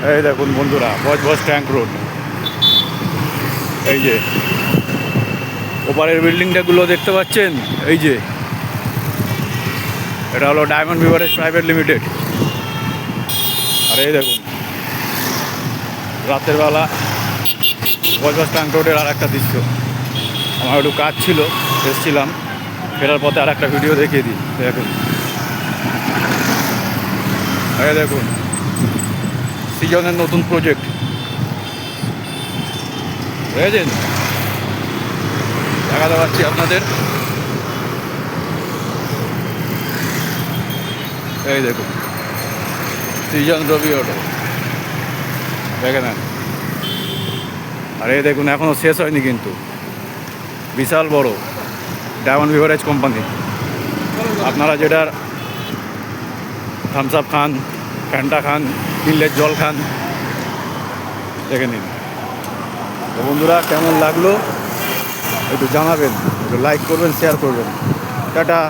এই দেখুন বন্ধুরা, বজবজ ট্যাঙ্ক রোড। এই যে ওপারের বিল্ডিংটাগুলো দেখতে পাচ্ছেন, এই যে এটা হলো ডায়মন্ড বিভারেজ প্রাইভেট লিমিটেড। আর এই দেখুন রাতের বেলা বজবজ ট্যাঙ্ক রোডের আর একটা দৃশ্য। আমার একটু কাজ ছিল, এসেছিলাম, ফেরার পথে আর একটা ভিডিও দেখিয়ে দিই। দেখুন এই দেখুন সিজনের নতুন প্রজেক্ট, বুঝেছেন? দেখাতে পাচ্ছি আপনাদের। এই দেখুন সৃজন রবি অটো, দেখে নেন। আর এই দেখুন এখনও শেষ হয়নি কিন্তু, বিশাল বড় ডায়মন্ড বিভারেজ কোম্পানি। আপনারা যেটার থামস আপ খান, ফ্যান্টা খান, কিনলের জল খান, দেখে নিন। তো বন্ধুরা কেমন লাগলো একটু জানাবেন, একটু লাইক করবেন, শেয়ার করবেন। টাটা।